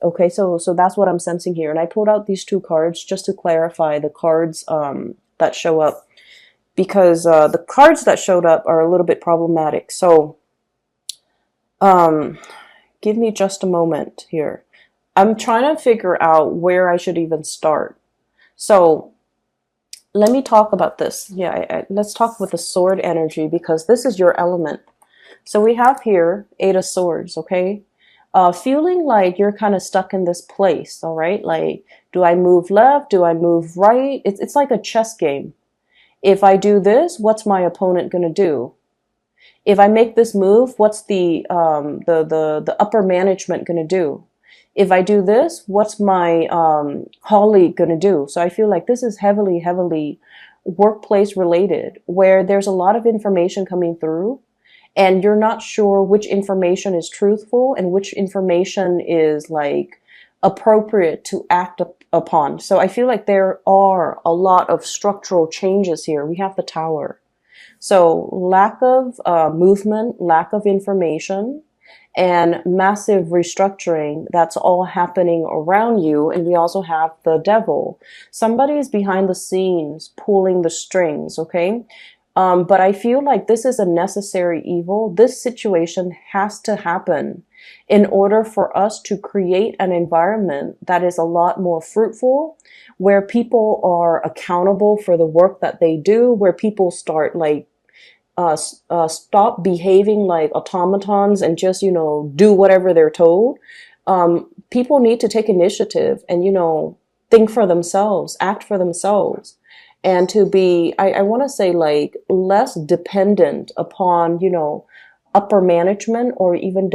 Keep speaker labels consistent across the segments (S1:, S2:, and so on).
S1: Okay, so that's what I'm sensing here. And I pulled out these two cards just to clarify the cards that show up, because the cards that showed up are a little bit problematic. So um, give me just a moment here. I'm trying to figure out where I should even start. So let me talk about this. Yeah, let's talk with the sword energy, because this is your element. So we have here Eight of Swords, okay? Feeling like you're kind of stuck in this place, all right? Like, do I move left? Do I move right? It's like a chess game. If I do this, what's my opponent going to do? If I make this move, what's the upper management going to do? If I do this, what's my colleague going to do? So I feel like this is heavily workplace related, where there's a lot of information coming through, and you're not sure which information is truthful and which information is like appropriate to act upon. So I feel like there are a lot of structural changes here. We have the Tower. So lack of movement, lack of information, and massive restructuring that's all happening around you. And we also have the Devil. Somebody is behind the scenes pulling the strings, okay? But I feel like this is a necessary evil. This situation has to happen in order for us to create an environment that is a lot more fruitful, where people are accountable for the work that they do, where people start like stop behaving like automatons and just, do whatever they're told. People need to take initiative and, think for themselves, act for themselves, and to be, I want to say, like, less dependent upon, upper management, or even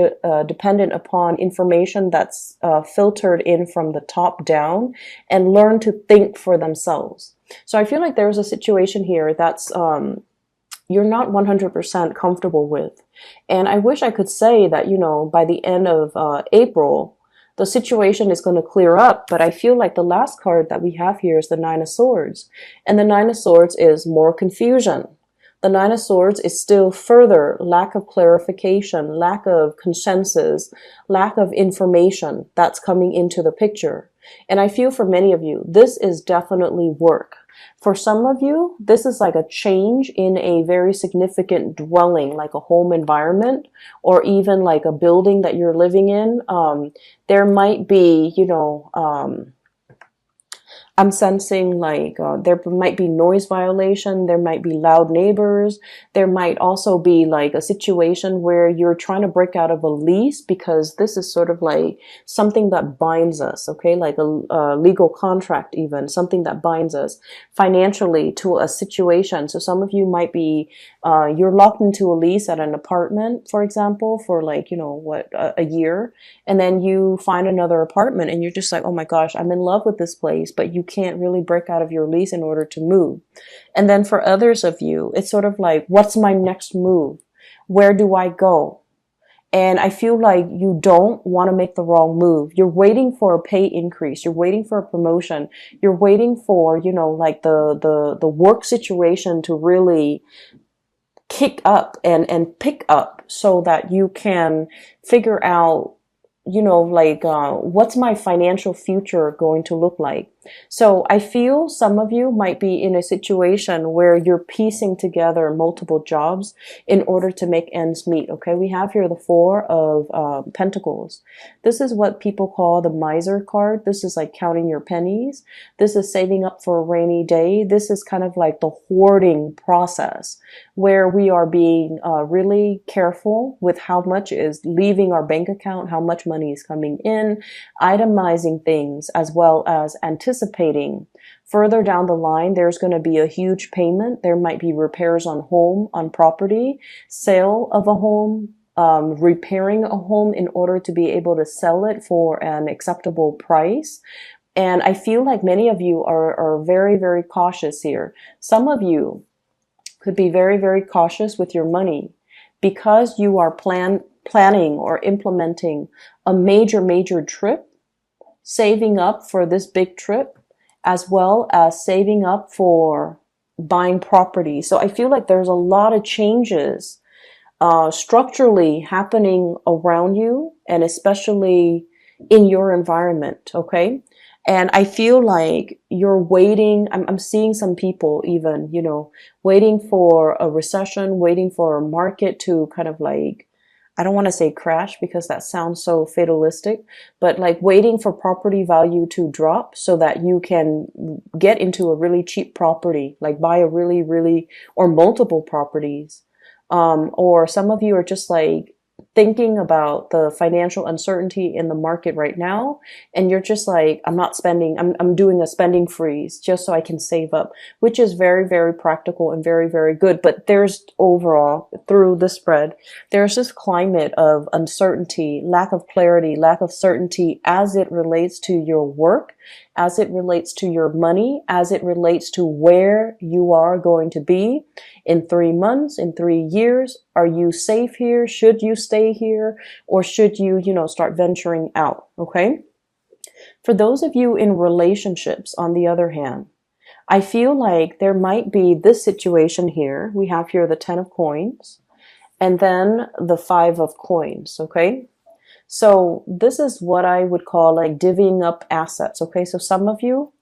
S1: dependent upon information that's filtered in from the top down, and learn to think for themselves. So I feel like there's a situation here that's you're not 100% comfortable with. And I wish I could say that, by the end of April, the situation is going to clear up. But I feel like the last card that we have here is the Nine of Swords. And the Nine of Swords is more confusion. The Nine of Swords is still further lack of clarification, lack of consensus, lack of information that's coming into the picture. And I feel for many of you, this is definitely work. For some of you, this is like a change in a very significant dwelling, like a home environment, or even like a building that you're living in. There might be, I'm sensing like there might be noise violation, there might be loud neighbors, there might also be like a situation where you're trying to break out of a lease, because this is sort of like something that binds us, okay? Like a legal contract, even something that binds us financially to a situation. So some of you might be, you're locked into a lease at an apartment, for example, for like, a year, and then you find another apartment and you're just like, oh my gosh, I'm in love with this place, but you can't really break out of your lease in order to move. And then for others of you, it's sort of like, what's my next move? Where do I go? And I feel like you don't want to make the wrong move. You're waiting for a pay increase. You're waiting for a promotion. You're waiting for, like the work situation to really kick up and pick up, so that you can figure out, what's my financial future going to look like? So I feel some of you might be in a situation where you're piecing together multiple jobs in order to make ends meet. Okay, we have here the Four of Pentacles. This is what people call the miser card. This is like counting your pennies. This is saving up for a rainy day. This is kind of like the hoarding process, where we are being really careful with how much is leaving our bank account, how much money is coming in, itemizing things, as well as anticipating further down the line there's going to be a huge payment. There might be repairs on property, sale of a home, repairing a home in order to be able to sell it for an acceptable price. And I feel like many of you are very cautious here. Some of you could be very cautious with your money, because you are planning or implementing a major trip, saving up for this big trip, as well as saving up for buying property. So I feel like there's a lot of changes structurally happening around you, and especially in your environment, okay? And I feel like you're waiting. I'm seeing some people even, waiting for a recession, waiting for a market to kind of like, I don't want to say crash because that sounds so fatalistic, but like waiting for property value to drop so that you can get into a really cheap property, like buy a really, really, or multiple properties. Or some of you are just like thinking about the financial uncertainty in the market right now, and you're just like, I'm not spending, I'm doing a spending freeze just so I can save up, which is very, very practical and very, very good. But there's overall, through the spread, there's this climate of uncertainty, lack of clarity, lack of certainty as it relates to your work, as it relates to your money, as it relates to where you are going to be in 3 months, in 3 years. Are you safe here? Should you stay here? Or should you, start venturing out? Okay. For those of you in relationships, on the other hand, I feel like there might be this situation here. We have here the 10 of coins and then the 5 of coins. Okay. So this is what I would call like divvying up assets. Okay. So some of you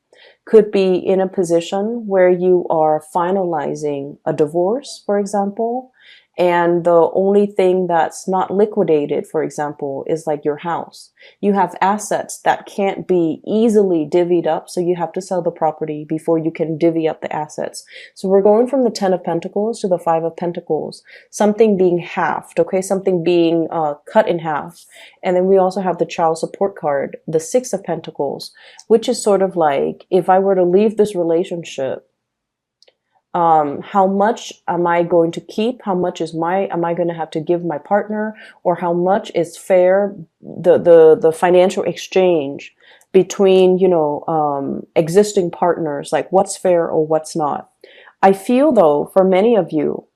S1: could be in a position where you are finalizing a divorce, for example, and the only thing that's not liquidated, for example, is like your house. You have assets that can't be easily divvied up, so you have to sell the property before you can divvy up the assets. So we're going from the 10 of Pentacles to the 5 of Pentacles, something being halved, okay, something being cut in half. And then we also have the child support card, the 6 of Pentacles, which is sort of like, if I were to leave this relationship, how much am I going to keep? How much am I going to have to give my partner? Or how much is fair, the financial exchange between, existing partners, like what's fair or what's not. I feel though, for many of you,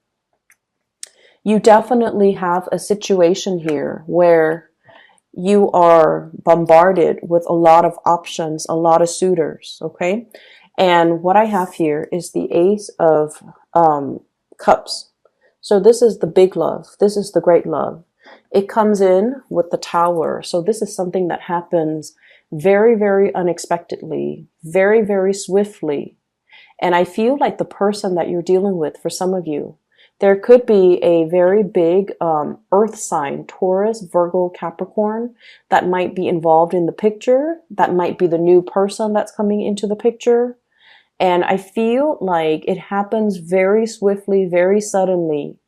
S1: you definitely have a situation here where you are bombarded with a lot of options, a lot of suitors, okay? And what I have here is the Ace of Cups. So this is the big love. This is the great love. It comes in with the Tower. So this is something that happens very, very unexpectedly, very, very swiftly. And I feel like the person that you're dealing with, for some of you, there could be a very big earth sign, Taurus, Virgo, Capricorn, that might be involved in the picture. That might be the new person that's coming into the picture. And I feel like it happens very swiftly, very suddenly.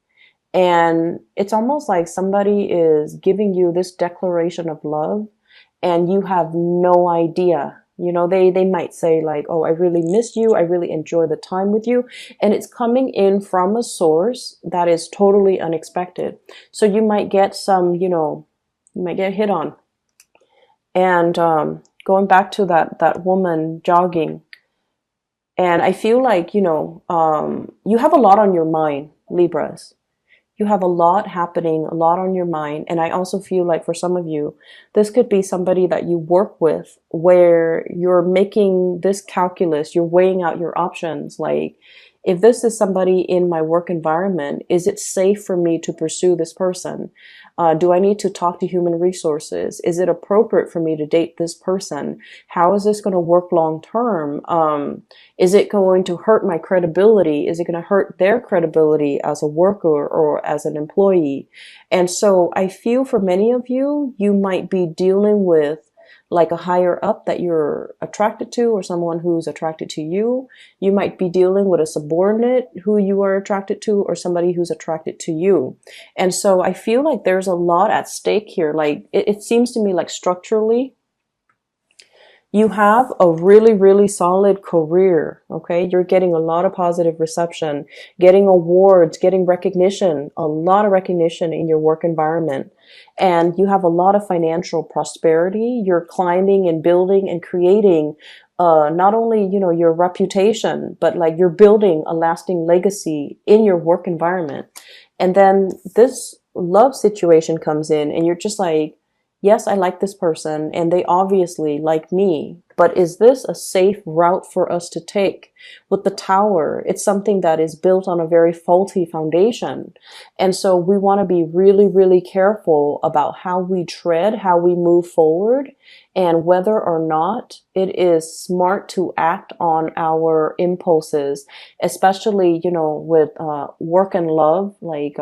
S1: And it's almost like somebody is giving you this declaration of love and you have no idea. They might say like, oh, I really miss you. I really enjoy the time with you. And it's coming in from a source that is totally unexpected. So you might get some, you might get hit on. And going back to that woman jogging, and I feel like, you have a lot on your mind, Libras. You have a lot happening, a lot on your mind. And I also feel like for some of you, this could be somebody that you work with where you're making this calculus, you're weighing out your options. Like, if this is somebody in my work environment, is it safe for me to pursue this person? Do I need to talk to human resources? Is it appropriate for me to date this person? How is this going to work long term? Is it going to hurt my credibility? Is it going to hurt their credibility as a worker or as an employee? And so I feel for many of you, you might be dealing with like a higher up that you're attracted to, or someone who's attracted to you. You might be dealing with a subordinate who you are attracted to, or somebody who's attracted to you. And so I feel like there's a lot at stake here. Like it seems to me like structurally, you have a really, really solid career, okay? You're getting a lot of positive reception, getting awards, getting recognition, a lot of recognition in your work environment. And you have a lot of financial prosperity. You're climbing and building and creating not only, your reputation, but like you're building a lasting legacy in your work environment. And then this love situation comes in and you're just like, Yes, I like this person and they obviously like me, but is this a safe route for us to take? With the tower, it's something that is built on a very faulty foundation. And so we want to be really, really careful about how we tread, how we move forward, and whether or not it is smart to act on our impulses, especially, with work and love, like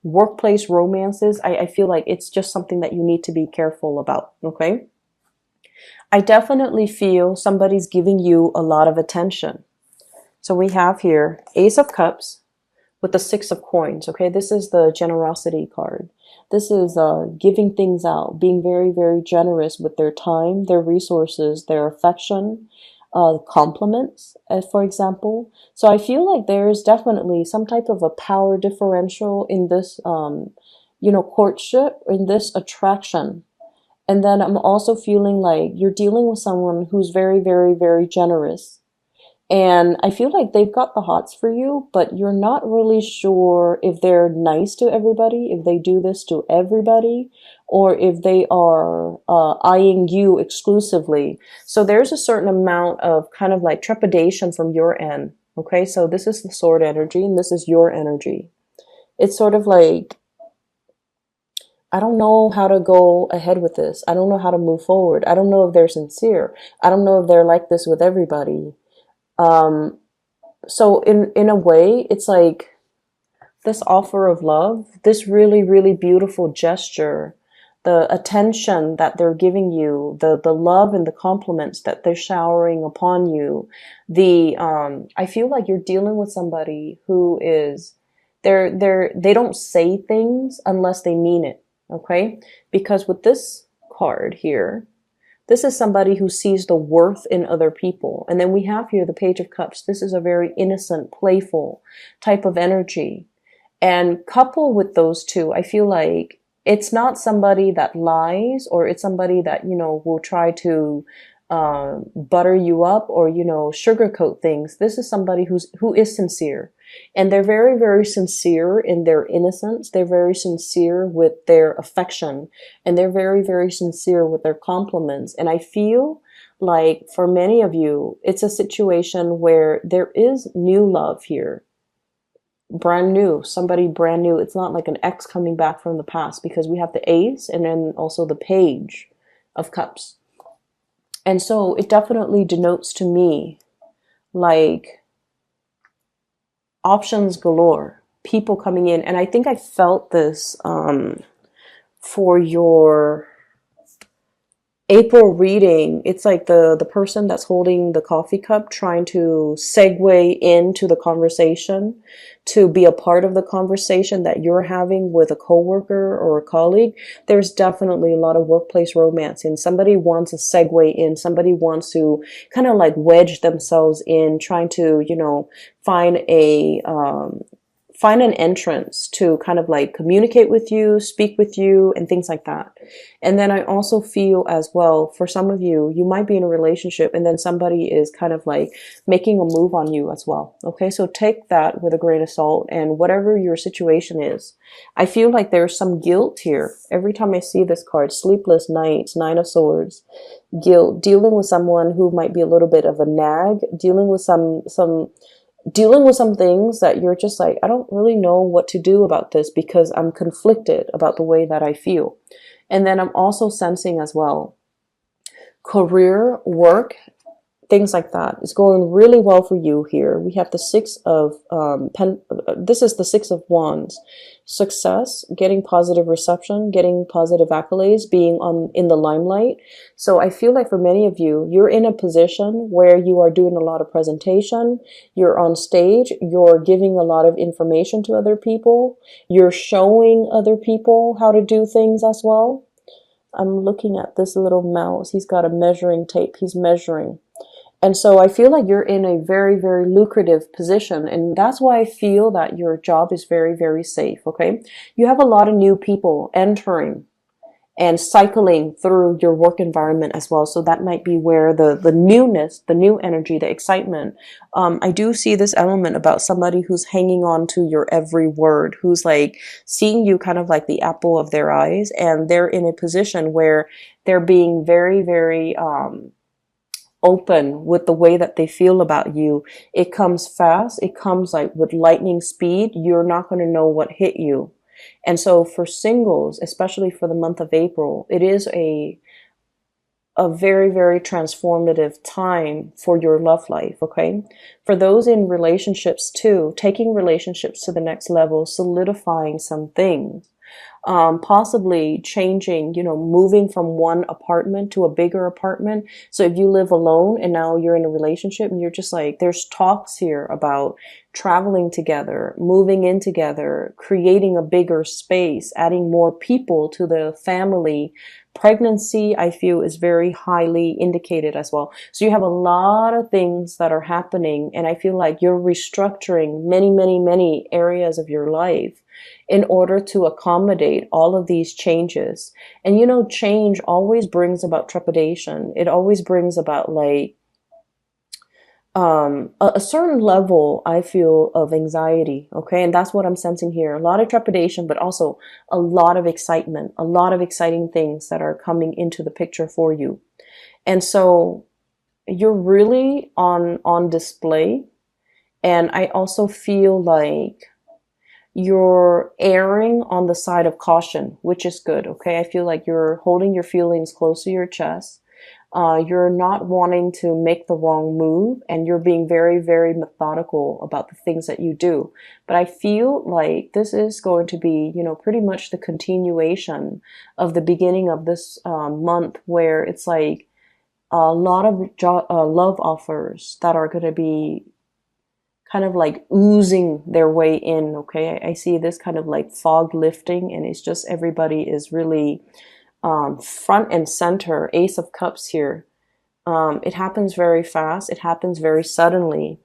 S1: workplace romances. I feel like it's just something that you need to be careful about, okay? I definitely feel somebody's giving you a lot of attention. So we have here Ace of Cups with the Six of Coins, okay? This is the generosity card. This is giving things out, being very, very generous with their time, their resources, their affection, compliments, for example. So I feel like there is definitely some type of a power differential in this, courtship, in this attraction. And then I'm also feeling like you're dealing with someone who's very, very, very generous. And I feel like they've got the hots for you, but you're not really sure if they're nice to everybody, if they do this to everybody, or if they are eyeing you exclusively. So there's a certain amount of kind of like trepidation from your end. Okay, so this is the sword energy and this is your energy. It's sort of like, I don't know how to go ahead with this. I don't know how to move forward. I don't know if they're sincere. I don't know if they're like this with everybody. So in a way, it's like this offer of love, this really, really beautiful gesture, the attention that they're giving you, the love and the compliments that they're showering upon you. I feel like you're dealing with somebody who is, they don't say things unless they mean it. Okay? Because with this card here, this is somebody who sees the worth in other people. And then we have here the Page of Cups. This is a very innocent, playful type of energy. And coupled with those two, I feel like it's not somebody that lies, or it's somebody that, will try to butter you up or, sugarcoat things. This is somebody who is sincere. And they're very, very sincere in their innocence. They're very sincere with their affection. And they're very, very sincere with their compliments. And I feel like for many of you, it's a situation where there is new love here. Brand new, somebody brand new. It's not like an ex coming back from the past, because we have the Ace and then also the Page of Cups. And so it definitely denotes to me like options galore, people coming in. And I think I felt this for your April reading. It's like the person that's holding the coffee cup trying to segue into the conversation, to be a part of the conversation that you're having with a coworker or a colleague. There's definitely a lot of workplace romance, and somebody wants to segue in. Somebody wants to kind of like wedge themselves in, trying to, find an entrance to kind of like communicate with you, speak with you, and things like that. And then I also feel as well, for some of you, you might be in a relationship and then somebody is kind of like making a move on you as well. Okay, so take that with a grain of salt, and whatever your situation is. I feel like there's some guilt here. Every time I see this card, sleepless nights, Nine of Swords, guilt, dealing with someone who might be a little bit of a nag, dealing with some things that you're just like, I don't really know what to do about this because I'm conflicted about the way that I feel. And then I'm also sensing as well, career, work, things like that. It's going really well for you here. We have the Six of this is the Six of Wands. Success, getting positive reception, getting positive accolades, being in the limelight. So I feel like for many of you, you're in a position where you are doing a lot of presentation, you're on stage, you're giving a lot of information to other people, you're showing other people how to do things as well. I'm looking at this little mouse. He's got a measuring tape. He's measuring. And so I feel like you're in a very, very lucrative position. And that's why I feel that your job is very, very safe. Okay. You have a lot of new people entering. and cycling through your work environment as well. So that might be where the newness, the new energy, the excitement. I do see this element about somebody who's hanging on to your every word, who's like seeing you kind of like the apple of their eyes, and they're in a position where they're being very, very open with the way that they feel about you. It comes fast. It comes like with lightning speed. You're not going to know what hit you. And so for singles, especially for the month of April, it is a very, very transformative time for your love life, okay? For those in relationships too, taking relationships to the next level, solidifying some things, possibly changing, moving from one apartment to a bigger apartment. So if you live alone and now you're in a relationship and you're just like, there's talks here about traveling together, moving in together, creating a bigger space, adding more people to the family. Pregnancy, I feel, is very highly indicated as well. So you have a lot of things that are happening, and I feel like you're restructuring many, many, many areas of your life in order to accommodate all of these changes. And change always brings about trepidation. It always brings about like a certain level, I feel, of anxiety. Okay. And that's what I'm sensing here. A lot of trepidation, but also a lot of excitement, a lot of exciting things that are coming into the picture for you. And so you're really on display. And I also feel like you're erring on the side of caution, which is good. Okay. I feel like you're holding your feelings close to your chest. You're not wanting to make the wrong move, and you're being very, very methodical about the things that you do. But I feel like this is going to be, pretty much the continuation of the beginning of this month, where it's like a lot of love offers that are going to be kind of like oozing their way in. Okay. I see this kind of like fog lifting, and it's just everybody is really front and center. Ace of Cups here. It happens very fast. It happens very suddenly.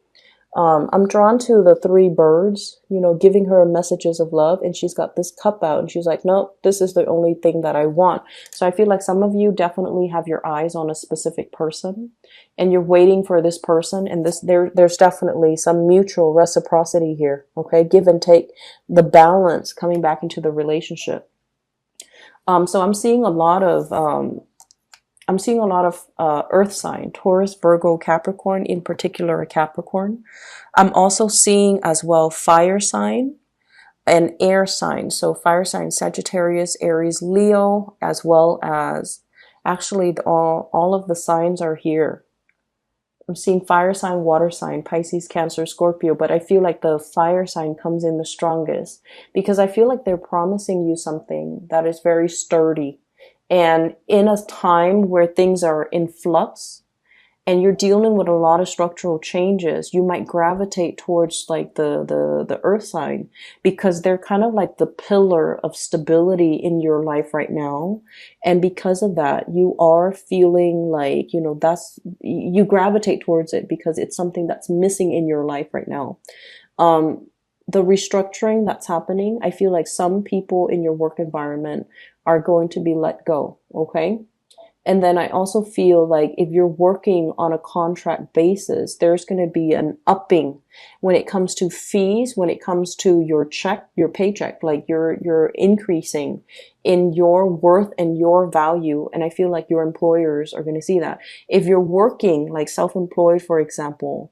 S1: I'm drawn to the three birds, giving her messages of love, and she's got this cup out, and she's like, no, this is the only thing that I want. So I feel like some of you definitely have your eyes on a specific person, and you're waiting for this person, and there's definitely some mutual reciprocity here. Okay, give and take, the balance coming back into the relationship. So I'm seeing a lot of earth sign, Taurus, Virgo, Capricorn, in particular a Capricorn. I'm also seeing as well fire sign and air sign. So fire sign, Sagittarius, Aries, Leo, as well as actually all of the signs are here. I'm seeing fire sign, water sign, Pisces, Cancer, Scorpio, but I feel like the fire sign comes in the strongest because I feel like they're promising you something that is very sturdy. And in a time where things are in flux and you're dealing with a lot of structural changes, you might gravitate towards like the earth sign because they're kind of like the pillar of stability in your life right now. And because of that, you are feeling like, you gravitate towards it because it's something that's missing in your life right now. The restructuring that's happening, I feel like some people in your work environment are going to be let go. Okay. And then I also feel like if you're working on a contract basis, there's going to be an upping when it comes to fees, when it comes to your paycheck, like you're increasing in your worth and your value. And I feel like your employers are going to see that. If you're working like self-employed, for example,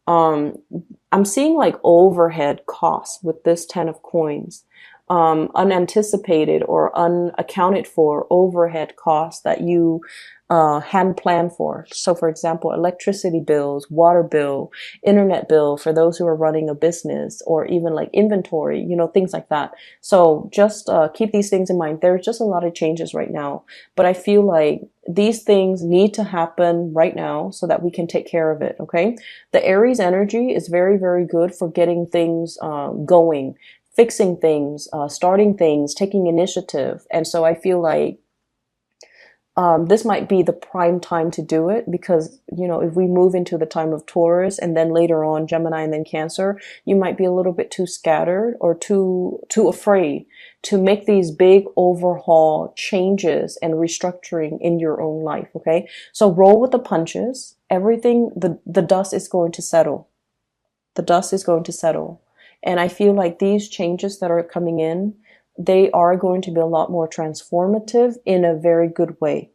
S1: I'm seeing like overhead costs with this 10 of coins. Unanticipated or unaccounted for overhead costs that you hadn't planned for. So for example, electricity bills, water bill, internet bill for those who are running a business, or even like inventory, things like that. So just keep these things in mind. There's just a lot of changes right now, but I feel like these things need to happen right now so that we can take care of it. Okay. The Aries energy is very, very good for getting things going, fixing things, starting things, taking initiative. And so I feel like this might be the prime time to do it because, you know, if we move into the time of Taurus and then later on Gemini and then Cancer, you might be a little bit too scattered or too afraid to make these big overhaul changes and restructuring in your own life. Okay. So roll with the punches. Everything, the dust is going to settle. The dust is going to settle. And I feel like these changes that are coming in, they are going to be a lot more transformative in a very good way.